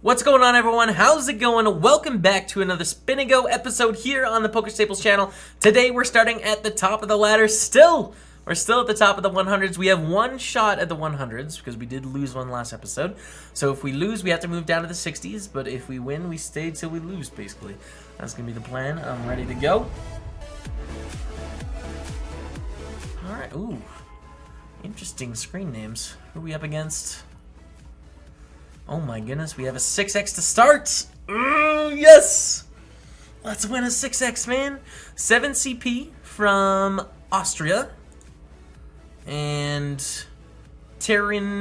What's going on, everyone? How's it going? Welcome back to another Spin&Go episode here on the PokerStaples channel. Today we're starting at the top of the ladder. We're still at the top of the 100s. We have one shot at the 100s because we did lose one last episode. So if we lose, we have to move down to the 60s. But if we win, we stay till we lose, basically. That's going to be the plan. I'm ready to go. Alright, ooh. Interesting screen names. Who are we up against? Oh my goodness, we have a 6x to start! Yes! Let's win a 6x, man! 7 CP from Austria. And Tarawa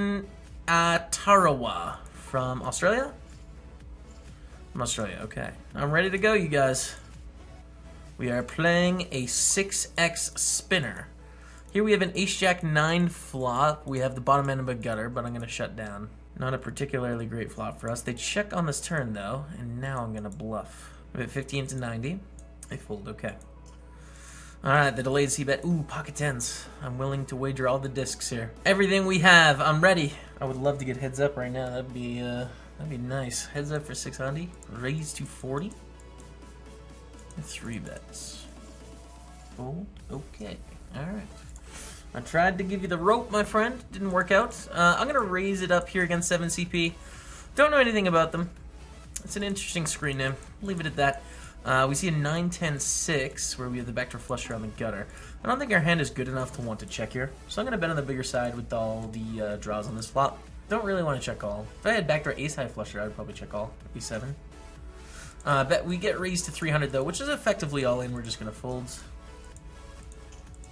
from Australia? From Australia, okay. I'm ready to go, you guys. We are playing a 6x spinner. Here we have an Ace-Jack 9 flop. We have the bottom end of a gutter, but I'm going to shut down. Not a particularly great flop for us. They check on this turn, though, and now I'm going to bluff. We have 50 into 90. They fold, okay. Alright, the delayed c-bet. Ooh, pocket tens. I'm willing to wager all the discs here. Everything we have, I'm ready. I would love to get heads up right now. That'd be nice. Heads up for 600. Raise to 40. 3 bets. Oh, okay. Alright. I tried to give you the rope, my friend. Didn't work out. I'm going to raise it up here against 7 CP. Don't know anything about them. It's an interesting screen name. Leave it at that. We see a 9-10-6 where we have the backdoor flush around the gutter. I don't think our hand is good enough to want to check here. So I'm going to bet on the bigger side with all the draws on this flop. Don't really want to check all. If I had backdoor ace-high flusher, I'd probably check all. E7. Bet we get raised to 300 though, which is effectively all in. We're just going to fold.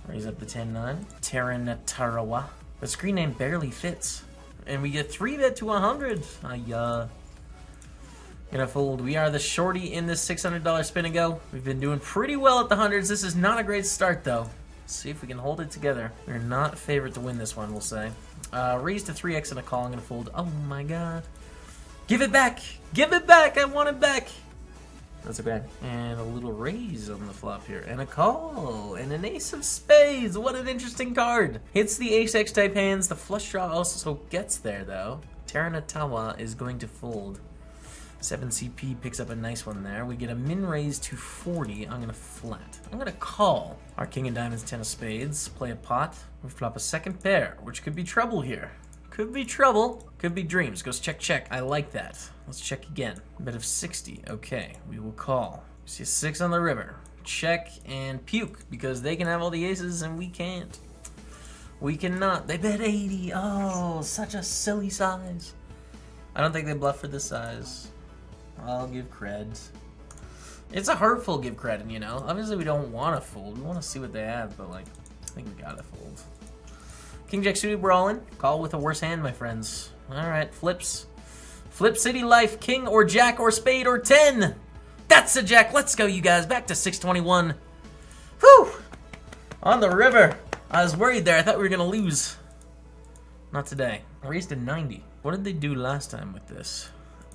Raise up the 10-9. Tarawa. The screen name barely fits. And we get 3-bet to 100. Gonna fold. We are the shorty in this $600 Spin&Go. We've been doing pretty well at the hundreds. This is not a great start, though. Let's see if we can hold it together. We're not favored to win this one, we'll say. Raise to 3x and a call. I'm gonna fold. Oh my god. Give it back! Give it back! I want it back! That's okay. And a little raise on the flop here. And a call. And an ace of spades. What an interesting card. Hits the ace-x type hands. The flush draw also gets there, though. Taranatawa is going to fold. 7 CP picks up a nice one there. We get a min raise to 40. I'm going to flat. I'm going to call. Our king of diamonds, 10 of spades. Play a pot. We flop a second pair, which could be trouble here. Could be trouble. Could be dreams. Goes check, check. I like that. Let's check again. Bet of 60. Okay, we will call. We see a 6 on the river. Check and puke, because they can have all the aces and we can't. We cannot. They bet 80. Oh, such a silly size. I don't think they bluff for this size. I'll give cred. It's a hurtful give credit, you know. Obviously, we don't want to fold. We want to see what they have, but, like, I think we gotta fold. King Jack suited, we're all in. Call with a worse hand, my friends. Alright, flips. Flip City Life, king or jack or spade or 10. That's a jack. Let's go, you guys. Back to 621. Whew! On the river. I was worried there. I thought we were going to lose. Not today. Raised to 90. What did they do last time with this?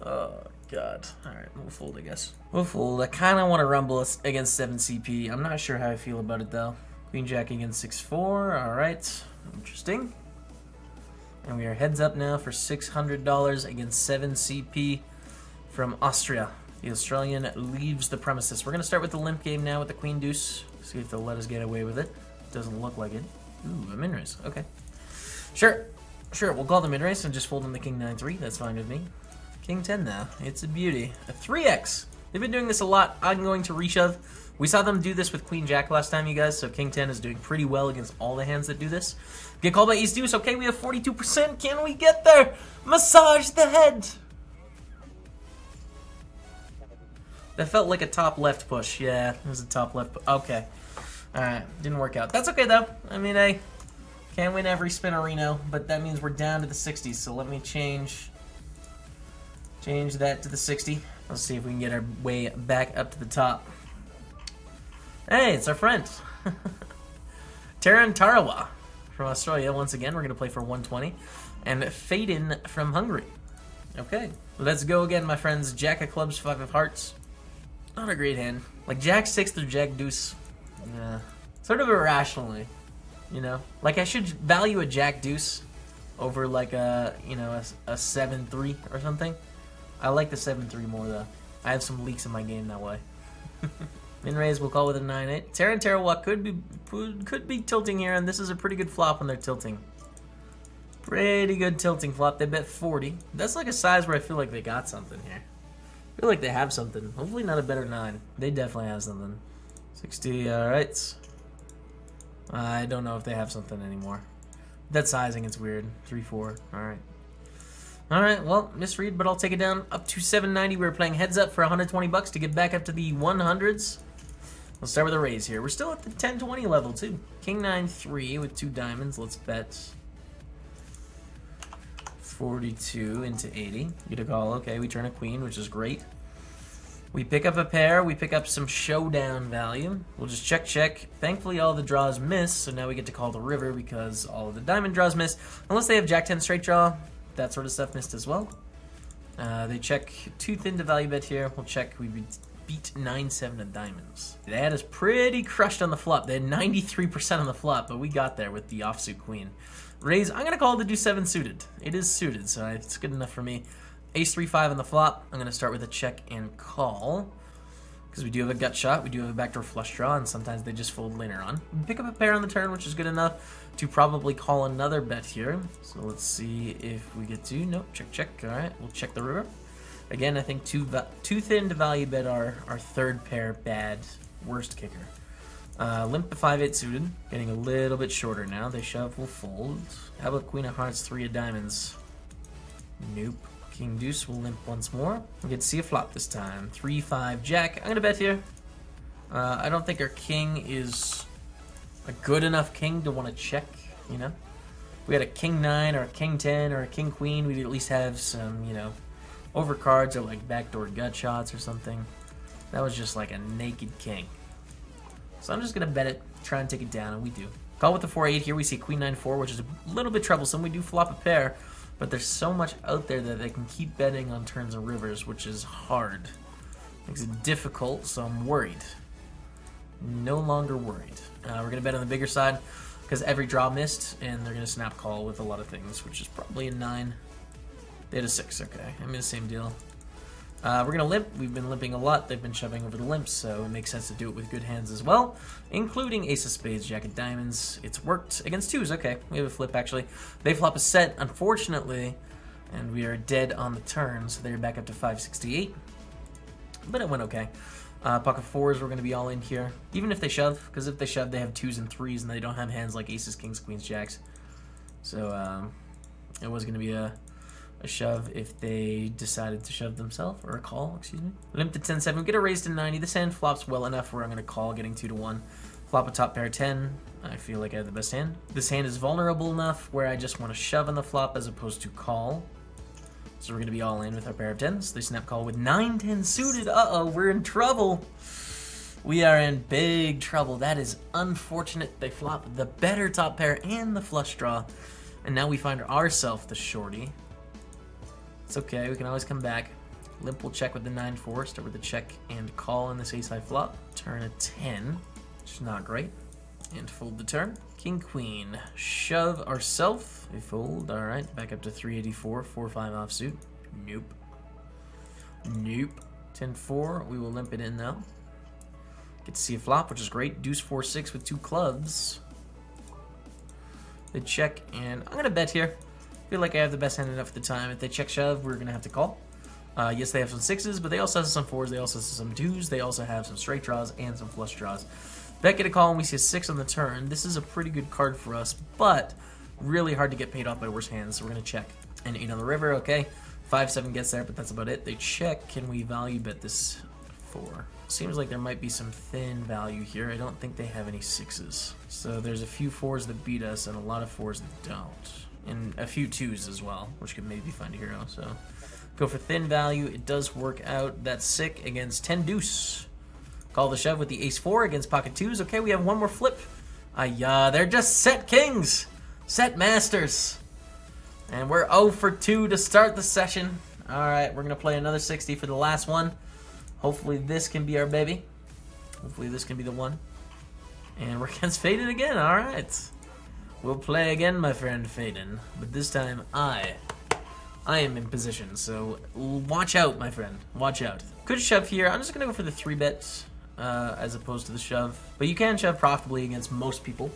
Oh, God. Alright, we'll fold, I guess. We'll fold. I kind of want to rumble against 7 CP. I'm not sure how I feel about it, though. Queen Jack against 6-4. Alright. Interesting. And we are heads up now for $600 against 7 CP from Austria. The Australian leaves the premises. We're going to start with the limp game now with the Queen Deuce. See if they'll let us get away with it. Doesn't look like it. Ooh, a min raise. Okay. Sure. Sure, we'll call the min raise and just fold in the King 9-3. That's fine with me. King 10 now. It's a beauty. A 3x. They've been doing this a lot. I'm going to reshove. We saw them do this with Queen Jack last time, you guys, so King 10 is doing pretty well against all the hands that do this. Get called by Ace Deuce. Okay, we have 42%. Can we get there? Massage the head. That felt like a top left push. Yeah, it was a top left. Okay. Alright, didn't work out. That's okay, though. I mean, I can't win every spin-a-reno, but that means we're down to the 60s, so let me change that to the 60. Let's see if we can get our way back up to the top. Hey, it's our friend. Tarawa from Australia. Once again, we're going to play for 120. And Faden from Hungary. Okay, let's go again, my friends. Jack of clubs, 5 of hearts. Not a great hand. Like Jack 6 or Jack deuce. Yeah. Sort of irrationally, you know? Like I should value a Jack deuce over like a, you know, a 7-3 or something. I like the 7-3 more, though. I have some leaks in my game that way. Min-raise, we'll call with a 9-8. Terra and Terra could be tilting here, and this is a pretty good flop when they're tilting. Pretty good tilting flop. They bet 40. That's like a size where I feel like they got something here. I feel like they have something. Hopefully not a better 9. They definitely have something. 60, alright. I don't know if they have something anymore. That sizing, it's weird. 3-4, alright. Alright, well, misread, but I'll take it down up to 790. We're playing heads up for 120 bucks to get back up to the 100s. We'll start with a raise here. We're still at the 10-20 level, too. King 9-3 with 2 diamonds. Let's bet 42 into 80. Get a call. Okay, we turn a queen, which is great. We pick up a pair. We pick up some showdown value. We'll just check. Thankfully, all the draws miss, so now we get to call the river because all of the diamond draws miss. Unless they have Jack-10 straight draw. That sort of stuff missed as well. They check too thin to value bet here. We'll check. We beat 9-7 of diamonds. They had us pretty crushed on the flop. They had 93% on the flop, but we got there with the offsuit queen. Raise. I'm gonna call it to do 7 suited. It is suited, so it's good enough for me. Ace 3-5 on the flop. I'm gonna start with a check and call because we do have a gut shot. We do have a backdoor flush draw, and sometimes they just fold later on. We pick up a pair on the turn, which is good enough to probably call another bet here. So let's see if we get to. Nope, check. All right, we'll check the river. Again, I think too thin to value bet our third pair bad worst kicker. Limp to 5-8 suited, getting a little bit shorter now. They shove, we'll fold. How about Queen of Hearts, 3 of diamonds? Nope. King Deuce will limp once more. We get to see a flop this time. 3-5 Jack. I'm gonna bet here. I don't think our king is a good enough king to want to check, you know? If we had a King 9 or a King 10 or a King Queen, we'd at least have some, you know, overcards or like backdoor gut shots or something. That was just like a naked king. So I'm just gonna bet it, try and take it down, and we do. Call with the 4-8 here. We see Queen 9-4, which is a little bit troublesome. We do flop a pair, but there's so much out there that they can keep betting on turns and rivers, which is hard. Makes it difficult, so I'm worried. No longer worried. We're going to bet on the bigger side because every draw missed, and they're going to snap call with a lot of things, which is probably a 9. They had a 6, okay. I mean, the same deal. We're going to limp. We've been limping a lot. They've been shoving over the limps, so it makes sense to do it with good hands as well, including Ace of Spades, Jack of Diamonds. It's worked against 2s. Okay, we have a flip, actually. They flop a set, unfortunately, and we are dead on the turn, so they're back up to 568. But it went okay. Pocket 4s, we're going to be all in here, even if they shove, because if they shove, they have 2s and 3s, and they don't have hands like Aces, Kings, Queens, Jacks. So it was going to be a shove if they decided to shove themselves, or a call, excuse me. Limp to 10-7, we get a raise to 90. This hand flops well enough where I'm going to call, getting 2-1. Flop a top pair 10. I feel like I have the best hand. This hand is vulnerable enough where I just want to shove on the flop as opposed to call. So we're going to be all in with our pair of 10s. They snap call with 9-10 suited. Uh-oh, we're in trouble. We are in big trouble. That is unfortunate. They flop the better top pair and the flush draw. And now we find ourselves the shorty. It's okay, we can always come back. Limp will check with the 9-4, start with the check and call in this ace-high flop. Turn a 10, which is not great. And fold the turn. King, Queen, shove ourself. We fold, alright, back up to 384, 4-5 offsuit. Nope. Nope. 10-4, we will limp it in now. Get to see a flop, which is great. Deuce 4-6 with 2 clubs. They check, and I'm gonna bet here. Feel like I have the best hand enough at the time. If they check shove, we're gonna have to call. Yes, they have some 6s, but they also have some 4s. They also have some 2s. They also have some straight draws and some flush draws. Bet get a call, and we see a 6 on the turn. This is a pretty good card for us, but really hard to get paid off by worse hands. So we're gonna check. And 8 on the river. Okay, 5-7 gets there, but that's about it. They check. Can we value bet this 4? Seems like there might be some thin value here. I don't think they have any 6s. So there's a few 4s that beat us, and a lot of 4s that don't. And a few 2s as well, which could maybe find a hero. So go for thin value. It does work out. That's sick against 10 deuce. Call the shove with the ace 4 against pocket 2s. Okay, we have one more flip. They're just set kings, set masters, and we're 0 for 2 to start the session. All right, we're gonna play another 60 for the last one. Hopefully this can be our baby. Hopefully this can be the one. And we're against Faded again. All right. We'll play again, my friend Faden, but this time I I am in position, so watch out, my friend. Watch out. Could shove here. I'm just going to go for the 3-bet as opposed to the shove. But you can shove profitably against most people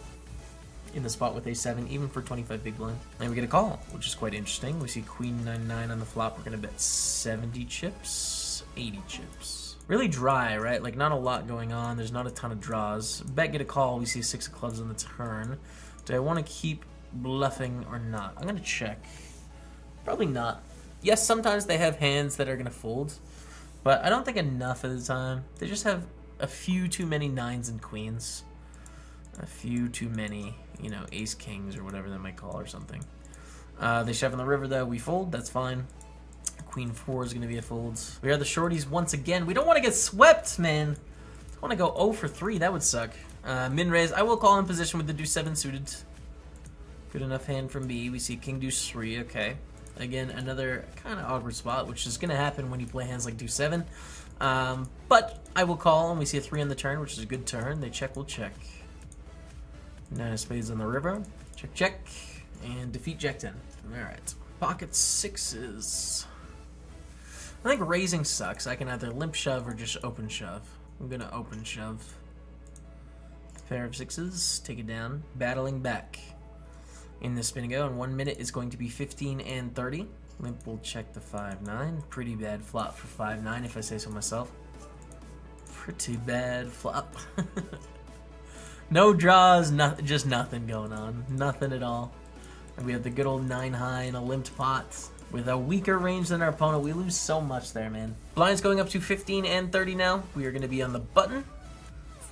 in the spot with a7, even for 25 big blind. And we get a call, which is quite interesting. We see queen 9-9 on the flop. We're going to bet 70 chips, 80 chips. Really dry, right? Like, not a lot going on. There's not a ton of draws. Bet, get a call. We see 6 of clubs on the turn. Do I want to keep bluffing or not? I'm going to check. Probably not. Yes, sometimes they have hands that are going to fold, but I don't think enough of the time. They just have a few too many 9s and queens. A few too many, you know, ace kings or whatever they might call or something. They shove on the river though. We fold. That's fine. Queen 4 is going to be a fold. We are the shorties once again. We don't want to get swept, man. I want to go 0 for 3. That would suck. Min raise. I will call in position with the deuce 7 suited. Good enough hand from me. We see king deuce 3. Okay. Again, another kind of awkward spot, which is going to happen when you play hands like deuce 7. But I will call, and we see a 3 on the turn, which is a good turn. They check, we'll check. 9 of spades on the river. Check, check. And defeat jack 10. Alright. Pocket 6s. I think raising sucks. I can either limp shove or just open shove. I'm going to open shove. Pair of 6s. Take it down. Battling back. In the Spin&Go, in 1 minute is going to be 15 and 30. Limp will check the 5-9. Pretty bad flop for 5-9, if I say so myself. Pretty bad flop. No draws, just nothing going on. Nothing at all. And we have the good old 9 high and a limped pot. With a weaker range than our opponent, we lose so much there, man. Blinds going up to 15 and 30 now. We are going to be on the button.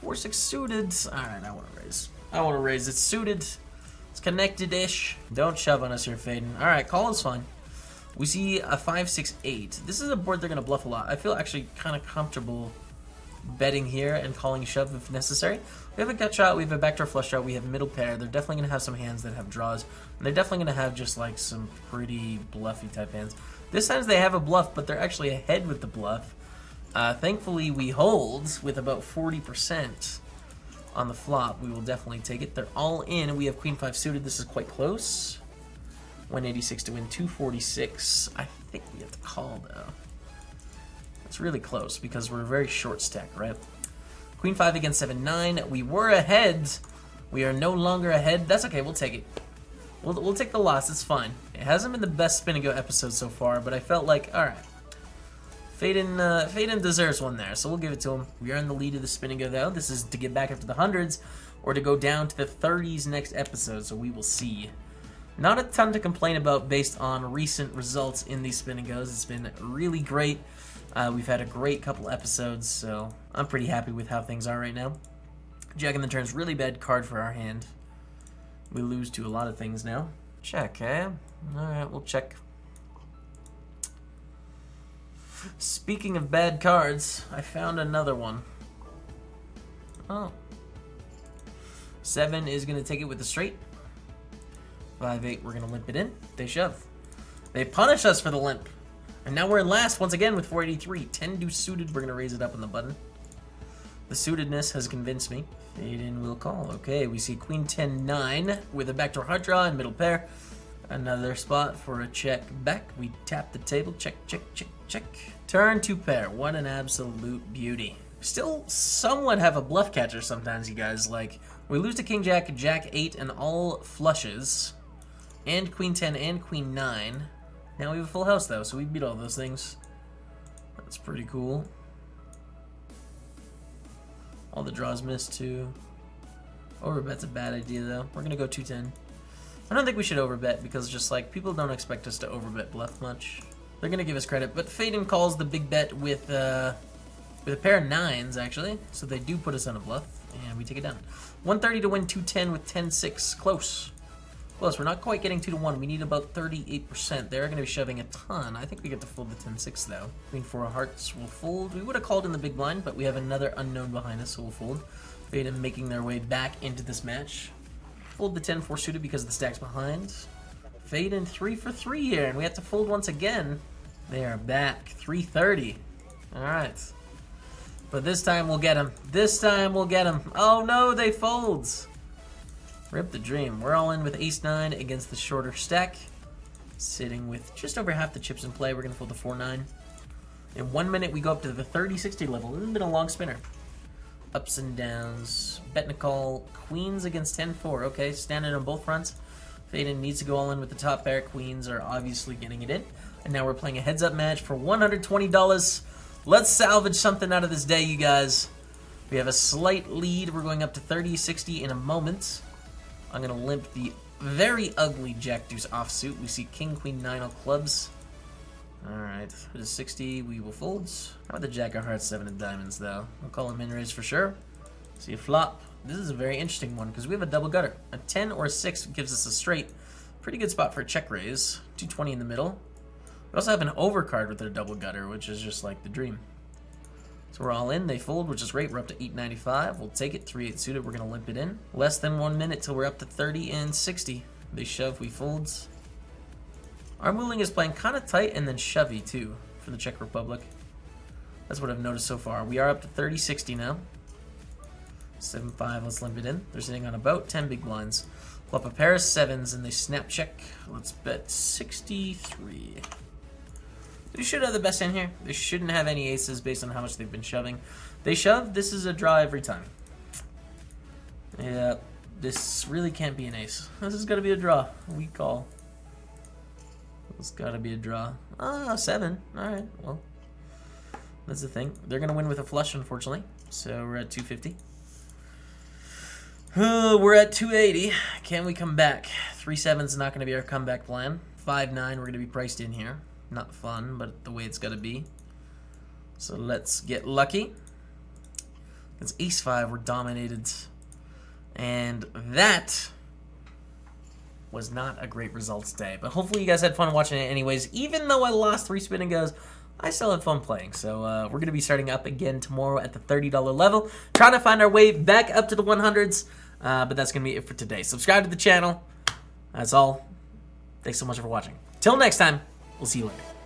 4-6 suited. Alright, I want to raise. I want to raise. It's suited. It's connected-ish. Don't shove on us here, Faden. Alright, call is fine. We see a 5-6-8. This is a board they're going to bluff a lot. I feel actually kind of comfortable betting here and calling shove if necessary. We have a gut shot. We have a backdoor flush shot. We have middle pair. They're definitely going to have some hands that have draws. And they're definitely going to have just like some pretty bluffy type hands. This time they have a bluff, but they're actually ahead with the bluff. Thankfully, we hold with about 40%. On the flop, we will definitely take it. They're all in, and we have queen 5 suited. This is quite close. 186 to win, 246. I think we have to call, though. It's really close, because we're very short stack, right? Queen 5 against 7-9. We were ahead. We are no longer ahead. That's okay, we'll take it. We'll take the loss, it's fine. It hasn't been the best Spin&Go episode so far, but I felt like, alright. Faden deserves one there, so we'll give it to him. We are in the lead of the Spin&Go, though. This is to get back up to the hundreds, or to go down to the 30s next episode, so we will see. Not a ton to complain about based on recent results in these Spin&Gos. It's been really great. We've had a great couple episodes, so I'm pretty happy with how things are right now. Jack in the turn's really bad card for our hand. We lose to a lot of things now. Check, eh? Alright, we'll check. Speaking of bad cards, I found another one. Oh. 7 is going to take it with a straight. 5-8, we're going to limp it in. They shove. They punish us for the limp. And now we're in last once again with 483. 10 deuce suited, we're going to raise it up on the button. The suitedness has convinced me. Faden will call. Okay, we see queen 10-9 with a backdoor heart draw and middle pair. Another spot for a check back. We tap the table. Check, check, check, check. Turn to pair. What an absolute beauty. Still somewhat have a bluff catcher sometimes, you guys. Like, we lose to king jack, jack 8, and all flushes. And queen 10 and queen 9. Now we have a full house, though, so we beat all those things. That's pretty cool. All the draws missed, too. Overbet's a bad idea, though. We're going to go 210. I don't think we should overbet because just like people don't expect us to overbet bluff much. They're gonna give us credit, but Faden calls the big bet with a pair of 9s actually, so they do put us on a bluff, and we take it down. 130 to win, 210 with 10-6, close. Close. We're not quite getting 2-1. We need about 38%. They're gonna be shoving a ton. I think we get to fold the 10-6 though. Queen 4 of hearts will fold. We would have called in the big blind, but we have another unknown behind us, so we'll fold. Faden making their way back into this match. Fold the 10-4 suited because the stack's behind. Faden 3 for 3 here, and we have to fold once again. They are back. 330. Alright. But this time we'll get him. This time we'll get him. Oh no, they fold. Rip the dream. We're all in with ace-9 against the shorter stack. Sitting with just over half the chips in play. We're going to fold the 4-9. In 1 minute, we go up to the 30-60 level. This has been a long spinner. Ups and downs. Betting a call. Queens against 10-4. Okay, standing on both fronts. Faden needs to go all in with the top pair. Queens are obviously getting it in. And now we're playing a heads-up match for $120. Let's salvage something out of this day, you guys. We have a slight lead. We're going up to 30-60 in a moment. I'm going to limp the very ugly Jack-Deuce offsuit. We see King, Queen, 9 all clubs. Alright, it is 60. We will fold. How about the Jack of Hearts, 7 of diamonds, though? We'll call him in-raise for sure. See a flop. This is a very interesting one because we have a double gutter. A 10 or a 6 gives us a straight. Pretty good spot for a check raise. 220 in the middle. We also have an overcard with their double gutter, which is just like the dream. So we're all in. They fold, which is great. We're up to 895. We'll take it. 3-8 suited. We're going to limp it in. Less than 1 minute till we're up to 30 and 60. They shove. We folds. Our mooling is playing kind of tight and then shovey, too, for the Czech Republic. That's what I've noticed so far. We are up to 30-60 now. 7-5. Let's limp it in. They're sitting on about 10 big blinds. Pull up a pair of 7s and they snap check. Let's bet 63. They should have the best hand here. They shouldn't have any aces based on how much they've been shoving. They shove. This is a draw every time. Yeah, this really can't be an ace. This is going to be a draw. We call. It's got to be a draw. Ah, 7. All right, well, that's the thing. They're going to win with a flush, unfortunately. So we're at 250. We're at 280. Can we come back? 3-7 is not going to be our comeback plan. 5-9, we're going to be priced in here. Not fun, but the way it's got to be. So let's get lucky. It's Ace-5. We're dominated. And that was not a great result today. But hopefully you guys had fun watching it anyways. Even though I lost 3 Spin&Gos, I still had fun playing. So we're going to be starting up again tomorrow at the $30 level. Trying to find our way back up to the 100s. But that's going to be it for today. Subscribe to the channel. That's all. Thanks so much for watching. Till next time. We'll see you later.